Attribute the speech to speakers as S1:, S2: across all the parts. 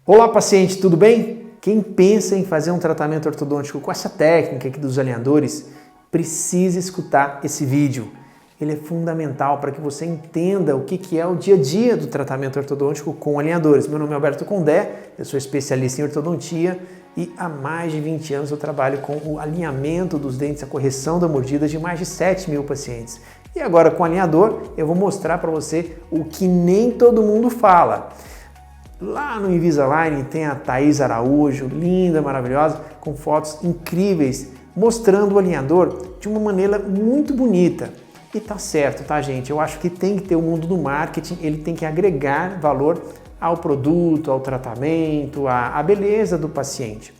S1: Olá, paciente, tudo bem? Quem pensa em fazer um tratamento ortodôntico com essa técnica aqui dos alinhadores, precisa escutar esse vídeo. Ele é fundamental para que você entenda o que é o dia a dia do tratamento ortodôntico com alinhadores. Meu nome é Alberto Condé, eu sou especialista em ortodontia e há mais de 20 anos eu trabalho com o alinhamento dos dentes, a correção da mordida de mais de 7.000 pacientes. E agora com o alinhador eu vou mostrar para você o que nem todo mundo fala. Lá no Invisalign tem a Thaís Araújo, linda, maravilhosa, com fotos incríveis, mostrando o alinhador de uma maneira muito bonita. E tá certo, tá, gente? Eu acho que tem que ter o mundo do marketing, ele tem que agregar valor ao produto, ao tratamento, à beleza do paciente.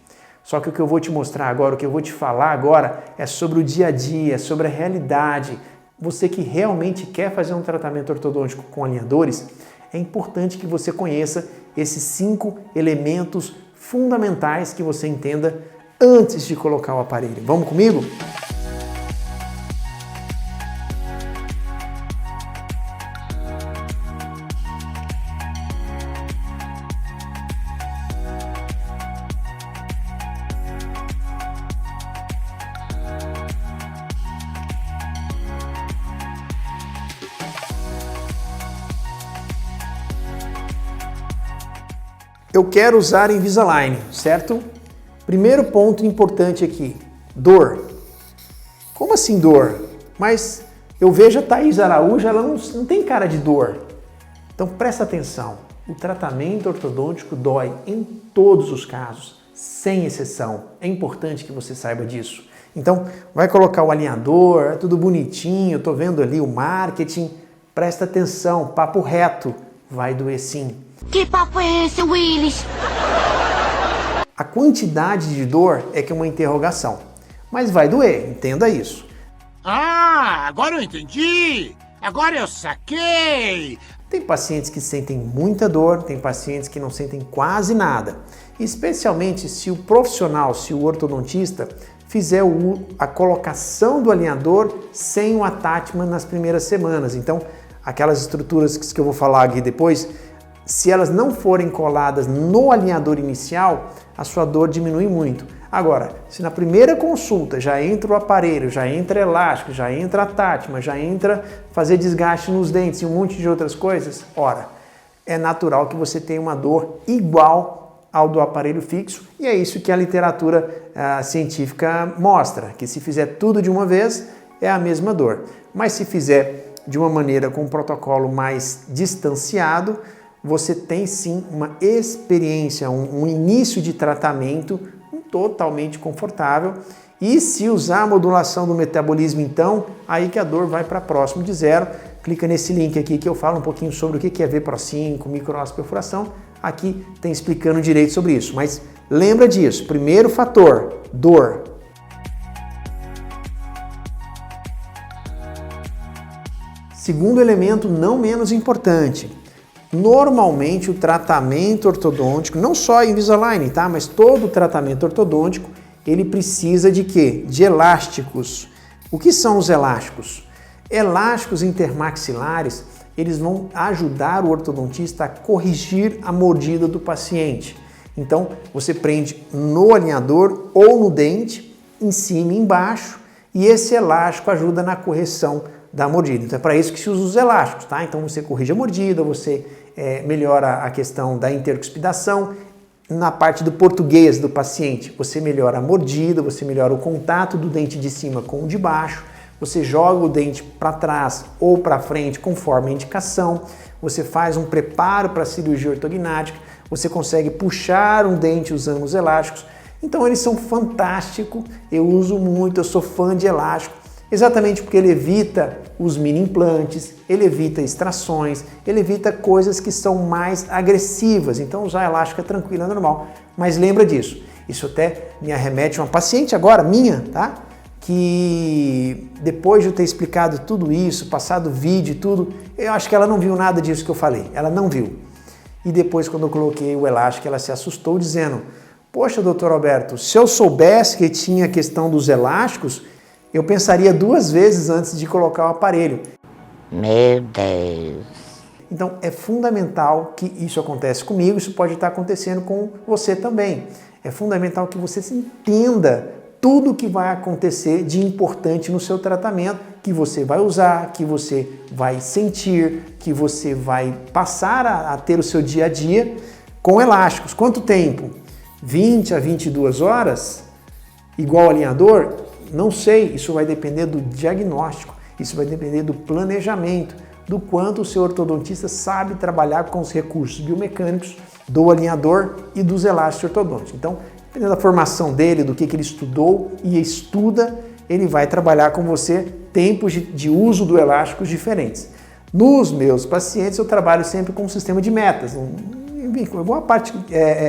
S1: Só que o que eu vou te mostrar agora, o que eu vou te falar agora é sobre o dia a dia, sobre a realidade. Você que realmente quer fazer um tratamento ortodôntico com alinhadores, é importante que você conheça esses 5 elementos fundamentais que você entenda antes de colocar o aparelho. Vamos comigo? Eu quero usar Invisalign, certo? Primeiro ponto importante aqui, dor. Como assim dor? Mas eu vejo a Thaís Araújo, ela não tem cara de dor. Então presta atenção, o tratamento ortodôntico dói em todos os casos, sem exceção. É importante que você saiba disso. Então vai colocar o alinhador, tudo bonitinho, eu tô vendo ali o marketing. Presta atenção, papo reto, vai doer sim.
S2: Que papo é esse, Willis?
S1: A quantidade de dor é que é uma interrogação, mas vai doer, entenda isso.
S3: Ah, agora eu entendi! Agora eu saquei!
S1: Tem pacientes que sentem muita dor, tem pacientes que não sentem quase nada, especialmente se o profissional, se o ortodontista fizer a colocação do alinhador sem o attachment nas primeiras semanas. Então, aquelas estruturas que eu vou falar aqui depois, se elas não forem coladas no alinhador inicial, a sua dor diminui muito. Agora, se na primeira consulta já entra o aparelho, já entra elástico, já entra attachment, já entra fazer desgaste nos dentes e um monte de outras coisas, ora, é natural que você tenha uma dor igual ao do aparelho fixo e é isso que a literatura científica mostra, que se fizer tudo de uma vez é a mesma dor. Mas se fizer de uma maneira com um protocolo mais distanciado, você tem sim uma experiência, um início de tratamento totalmente confortável. E se usar a modulação do metabolismo, então, aí que a dor vai para próximo de zero. Clica nesse link aqui que eu falo um pouquinho sobre o que é VPRO 5, micro-perfuração. Aqui tem explicando direito sobre isso. Mas lembra disso, primeiro fator, dor. Segundo elemento, não menos importante. Normalmente o tratamento ortodôntico, não só Invisalign, tá? Mas todo o tratamento ortodôntico, ele precisa de quê? De elásticos. O que são os elásticos? Elásticos intermaxilares, eles vão ajudar o ortodontista a corrigir a mordida do paciente. Então, você prende no alinhador ou no dente, em cima e embaixo, e esse elástico ajuda na correção da mordida. Então é para isso que se usa os elásticos, tá? Então você corrige a mordida, você melhora a questão da intercuspidação. Na parte do português do paciente, você melhora a mordida, você melhora o contato do dente de cima com o de baixo, você joga o dente para trás ou para frente conforme a indicação, você faz um preparo para a cirurgia ortognática, você consegue puxar um dente usando os elásticos. Então eles são fantásticos, eu uso muito, eu sou fã de elástico. Exatamente porque ele evita os mini implantes, ele evita extrações, ele evita coisas que são mais agressivas. Então usar elástico é tranquilo, é normal. Mas lembra disso. Isso até me arremete a uma paciente agora, minha, tá? Que depois de eu ter explicado tudo isso, passado vídeo e tudo, eu acho que ela não viu nada disso que eu falei. Ela não viu. E depois quando eu coloquei o elástico, ela se assustou dizendo: poxa, doutor Alberto, se eu soubesse que tinha a questão dos elásticos, eu pensaria 2 vezes antes de colocar o aparelho.
S2: Meu Deus.
S1: Então é fundamental que isso aconteça comigo, isso pode estar acontecendo com você também. É fundamental que você entenda tudo o que vai acontecer de importante no seu tratamento, que você vai usar, que você vai sentir, que você vai passar a ter o seu dia a dia com elásticos. Quanto tempo? 20 a 22 horas? Igual alinhador? Não sei, isso vai depender do diagnóstico, isso vai depender do planejamento, do quanto o seu ortodontista sabe trabalhar com os recursos biomecânicos do alinhador e dos elásticos ortodônticos. Então, dependendo da formação dele, do que ele estudou e estuda, ele vai trabalhar com você tempos de uso do elástico diferentes. Nos meus pacientes, eu trabalho sempre com um sistema de metas. Alguma parte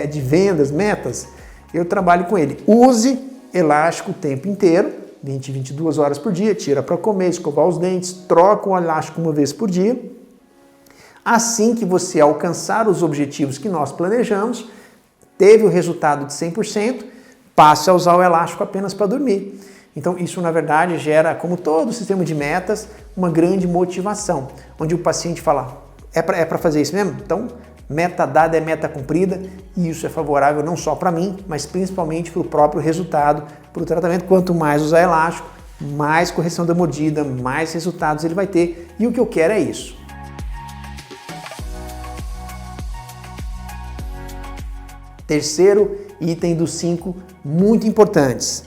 S1: de vendas, metas, eu trabalho com ele. Use elástico o tempo inteiro, 20, 22 horas por dia, tira para comer, escovar os dentes, troca o elástico uma vez por dia. Assim que você alcançar os objetivos que nós planejamos, teve o resultado de 100%, passe a usar o elástico apenas para dormir. Então isso na verdade gera, como todo o sistema de metas, uma grande motivação, onde o paciente fala, é para fazer isso mesmo? Então meta dada é meta cumprida, e isso é favorável não só para mim, mas principalmente para o próprio resultado, para o tratamento. Quanto mais usar elástico, mais correção da mordida, mais resultados ele vai ter, e o que eu quero é isso. Terceiro item dos 5, muito importantes.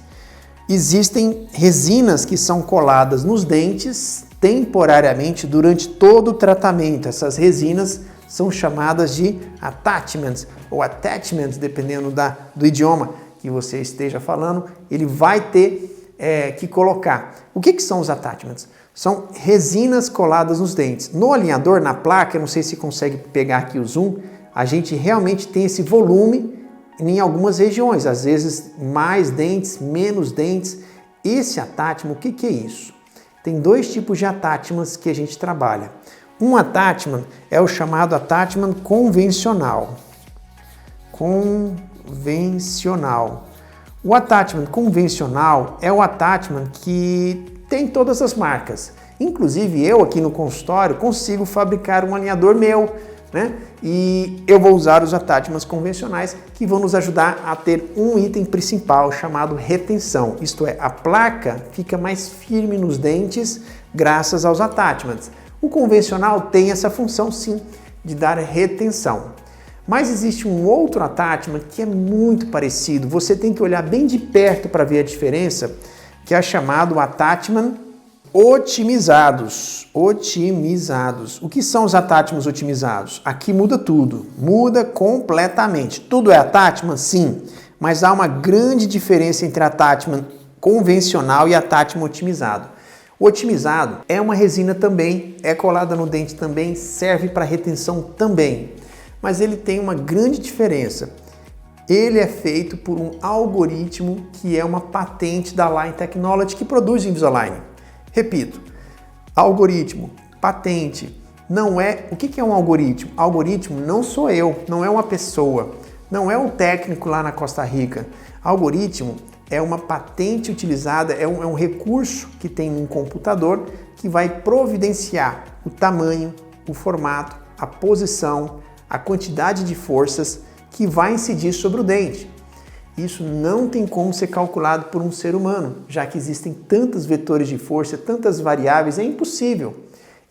S1: Existem resinas que são coladas nos dentes temporariamente durante todo o tratamento. Essas resinas são chamadas de attachments ou attachments, dependendo do idioma que você esteja falando, ele vai ter que colocar. O que são os attachments? São resinas coladas nos dentes. No alinhador, na placa, eu não sei se consegue pegar aqui o zoom, a gente realmente tem esse volume em algumas regiões, às vezes mais dentes, menos dentes. Esse attachment, o que é isso? Tem dois tipos de attachments que a gente trabalha. Um attachment é o chamado attachment convencional. O attachment convencional é o attachment que tem todas as marcas. Inclusive eu aqui no consultório consigo fabricar um alinhador meu, né? E eu vou usar os attachments convencionais que vão nos ajudar a ter um item principal chamado retenção. Isto é, a placa fica mais firme nos dentes graças aos attachments. O convencional tem essa função sim de dar retenção. Mas existe um outro attachment que é muito parecido. Você tem que olhar bem de perto para ver a diferença, que é chamado attachment otimizados. O que são os attachments otimizados? Aqui muda tudo, muda completamente. Tudo é attachment? Sim, mas há uma grande diferença entre attachment convencional e attachment otimizado. O otimizado é uma resina também, é colada no dente também, serve para retenção também, mas ele tem uma grande diferença. Ele é feito por um algoritmo que é uma patente da Align Technology que produz Invisalign. Repito, algoritmo, patente, não é... O que é um algoritmo? Algoritmo não sou eu, não é uma pessoa, não é um técnico lá na Costa Rica. Algoritmo é uma patente utilizada, é um recurso que tem um computador que vai providenciar o tamanho, o formato, a posição, a quantidade de forças que vai incidir sobre o dente. Isso não tem como ser calculado por um ser humano, já que existem tantos vetores de força, tantas variáveis, é impossível.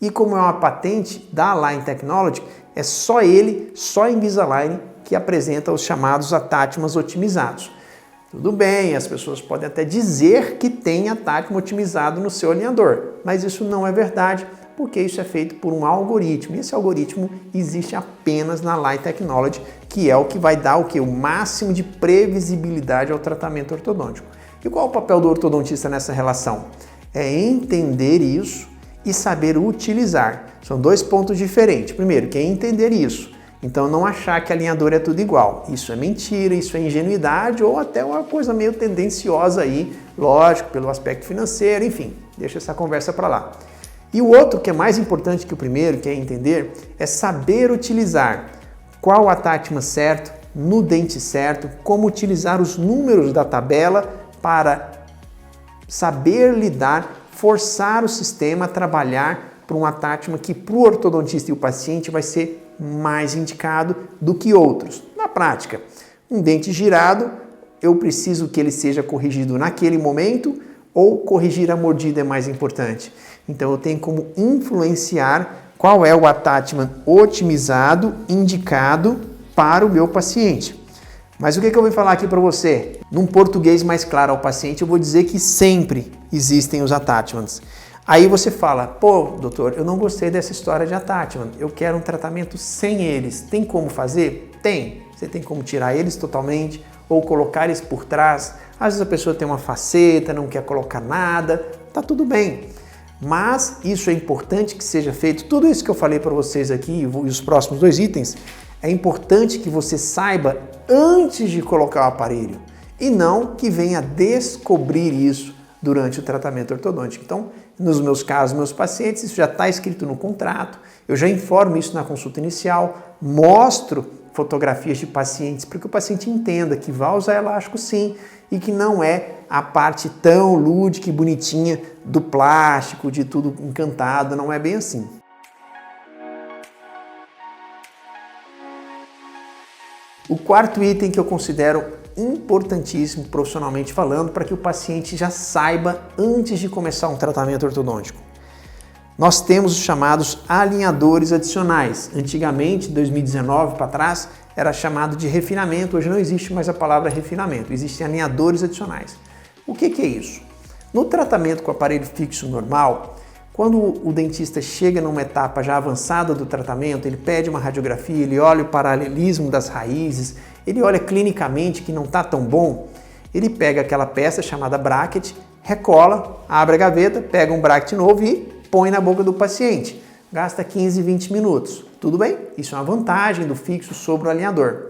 S1: E como é uma patente da Align Technology, é só ele, só a Invisalign, que apresenta os chamados attachments otimizados. Tudo bem, as pessoas podem até dizer que tem attachment otimizado no seu alinhador, mas isso não é verdade, porque isso é feito por um algoritmo, e esse algoritmo existe apenas na Align Technology, que é o que vai dar o máximo de previsibilidade ao tratamento ortodôntico. E qual é o papel do ortodontista nessa relação? É entender isso e saber utilizar. São dois pontos diferentes. Primeiro, que é entender isso. Então não achar que alinhador é tudo igual. Isso é mentira, isso é ingenuidade ou até uma coisa meio tendenciosa aí, lógico, pelo aspecto financeiro, enfim, deixa essa conversa para lá. E o outro, que é mais importante que o primeiro, que é entender, é saber utilizar qual o attachment certo, no dente certo, como utilizar os números da tabela para saber lidar, forçar o sistema a trabalhar para um attachment que para o ortodontista e o paciente vai ser mais indicado do que outros. Na prática, um dente girado, eu preciso que ele seja corrigido naquele momento ou corrigir a mordida é mais importante? Então eu tenho como influenciar qual é o attachment otimizado, indicado para o meu paciente. Mas o que eu vou falar aqui para você? Num português mais claro ao paciente, eu vou dizer que sempre existem os attachments. Aí você fala, pô, doutor, eu não gostei dessa história de attachment, eu quero um tratamento sem eles. Tem como fazer? Tem. Você tem como tirar eles totalmente ou colocar eles por trás. Às vezes a pessoa tem uma faceta, não quer colocar nada, tá tudo bem. Mas isso é importante que seja feito. Tudo isso que eu falei para vocês aqui e os próximos 2 itens, é importante que você saiba antes de colocar o aparelho e não que venha descobrir isso durante o tratamento ortodôntico. Então, nos meus casos, meus pacientes, isso já está escrito no contrato, eu já informo isso na consulta inicial, mostro fotografias de pacientes para que o paciente entenda que vai usar elástico sim e que não é a parte tão lúdica e bonitinha do plástico, de tudo encantado, não é bem assim. O quarto item que eu considero importantíssimo profissionalmente falando para que o paciente já saiba antes de começar um tratamento ortodôntico. Nós temos os chamados alinhadores adicionais. Antigamente, 2019 para trás, era chamado de refinamento. Hoje não existe mais a palavra refinamento, existem alinhadores adicionais. O que é isso? No tratamento com aparelho fixo normal, quando o dentista chega numa etapa já avançada do tratamento, ele pede uma radiografia, ele olha o paralelismo das raízes, ele olha clinicamente que não está tão bom, ele pega aquela peça chamada bracket, recola, abre a gaveta, pega um bracket novo e põe na boca do paciente. Gasta 15, 20 minutos. Tudo bem? Isso é uma vantagem do fixo sobre o alinhador.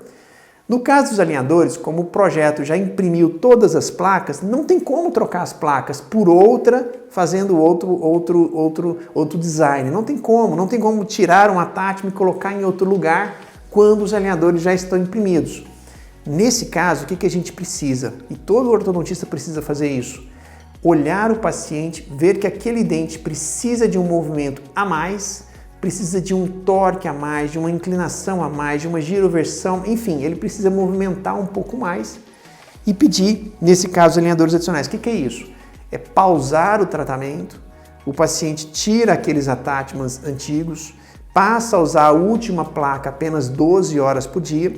S1: No caso dos alinhadores, como o projeto já imprimiu todas as placas, não tem como trocar as placas por outra fazendo outro design. Não tem como tirar um attachment e colocar em outro lugar quando os alinhadores já estão imprimidos. Nesse caso, o que a gente precisa? E todo ortodontista precisa fazer isso. Olhar o paciente, ver que aquele dente precisa de um movimento a mais, precisa de um torque a mais, de uma inclinação a mais, de uma giroversão, enfim, ele precisa movimentar um pouco mais e pedir, nesse caso, alinhadores adicionais. O que é isso? É pausar o tratamento, o paciente tira aqueles attachments antigos, passa a usar a última placa apenas 12 horas por dia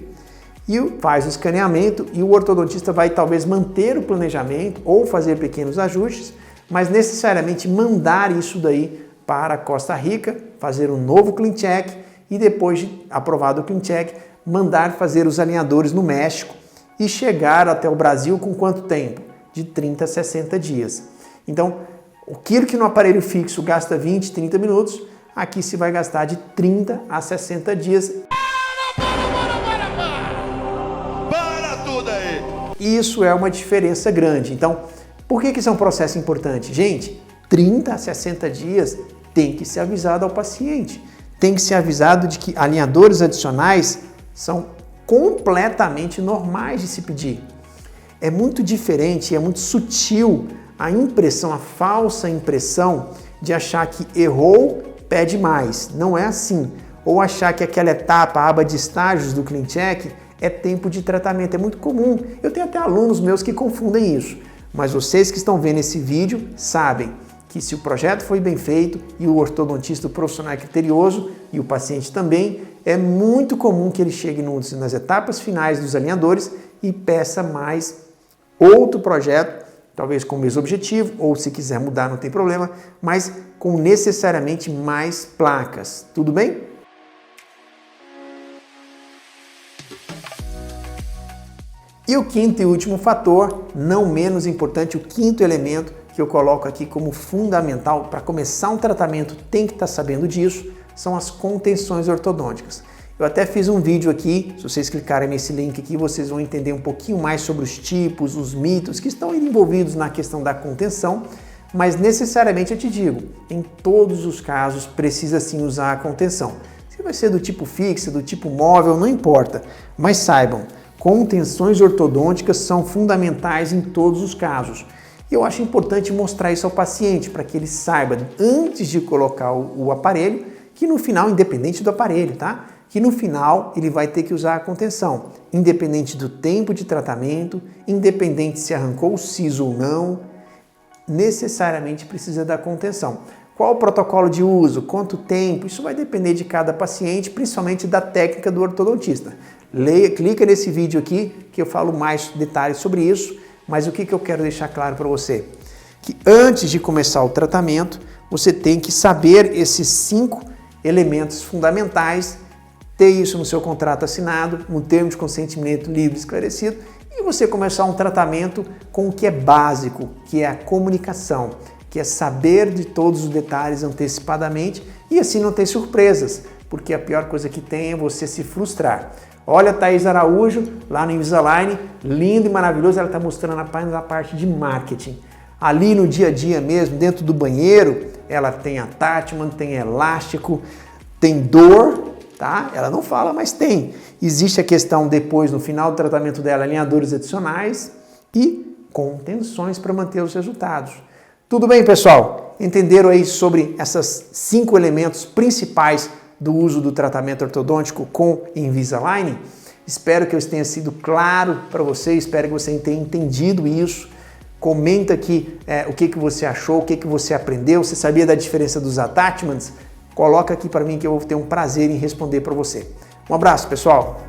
S1: e faz o escaneamento e o ortodontista vai talvez manter o planejamento ou fazer pequenos ajustes, mas necessariamente mandar isso daí para Costa Rica, fazer um novo clean check e depois de aprovado o clean check, mandar fazer os alinhadores no México e chegar até o Brasil com quanto tempo? De 30 a 60 dias. Então, aquilo que no aparelho fixo gasta 20, 30 minutos, aqui se vai gastar de 30 a 60 dias.
S3: Para tudo aí!
S1: Isso é uma diferença grande. Então, por que isso é um processo importante? Gente, 30 a 60 dias tem que ser avisado ao paciente. Tem que ser avisado de que alinhadores adicionais são completamente normais de se pedir. É muito diferente, é muito sutil a impressão, a falsa impressão de achar que errou, pede mais. Não é assim. Ou achar que aquela etapa, a aba de estágios do clean check é tempo de tratamento. É muito comum. Eu tenho até alunos meus que confundem isso. Mas vocês que estão vendo esse vídeo sabem que se o projeto foi bem feito e o ortodontista, o profissional é criterioso e o paciente também, é muito comum que ele chegue nas etapas finais dos alinhadores e peça mais outro projeto, talvez com o mesmo objetivo, ou se quiser mudar não tem problema, mas com necessariamente mais placas. Tudo bem? E o quinto e último fator, não menos importante, o quinto elemento que eu coloco aqui como fundamental para começar um tratamento, tem que estar sabendo disso, são as contenções ortodônticas. Eu até fiz um vídeo aqui, se vocês clicarem nesse link aqui, vocês vão entender um pouquinho mais sobre os tipos, os mitos que estão envolvidos na questão da contenção, mas necessariamente eu te digo, em todos os casos precisa sim usar a contenção. Se vai ser do tipo fixa, do tipo móvel, não importa, mas saibam, contenções ortodônticas são fundamentais em todos os casos. Eu acho importante mostrar isso ao paciente, para que ele saiba, antes de colocar o aparelho, que no final, independente do aparelho, tá? Que no final ele vai ter que usar a contenção, independente do tempo de tratamento, independente se arrancou o siso ou não, necessariamente precisa da contenção. Qual o protocolo de uso? Quanto tempo? Isso vai depender de cada paciente, principalmente da técnica do ortodontista. Clica nesse vídeo aqui que eu falo mais detalhes sobre isso, mas o que eu quero deixar claro para você? Que antes de começar o tratamento, você tem que saber esses 5 elementos fundamentais, ter isso no seu contrato assinado, no termo de consentimento livre e esclarecido, e você começar um tratamento com o que é básico, que é a comunicação, que é saber de todos os detalhes antecipadamente e assim não ter surpresas, porque a pior coisa que tem é você se frustrar. Olha a Thaís Araújo, lá no Invisalign, lindo e maravilhoso, ela está mostrando apenas a parte de marketing. Ali no dia a dia mesmo, dentro do banheiro, ela tem attachment, tem elástico, tem dor, tá? Ela não fala, mas tem. Existe a questão depois, no final do tratamento dela, alinhadores adicionais e contenções para manter os resultados. Tudo bem, pessoal? Entenderam aí sobre esses 5 elementos principais do uso do tratamento ortodôntico com Invisalign? Espero que eu tenha sido claro para você, espero que você tenha entendido isso. Comenta aqui o que você achou, o que você aprendeu, você sabia da diferença dos attachments? Coloca aqui para mim que eu vou ter um prazer em responder para você. Um abraço, pessoal!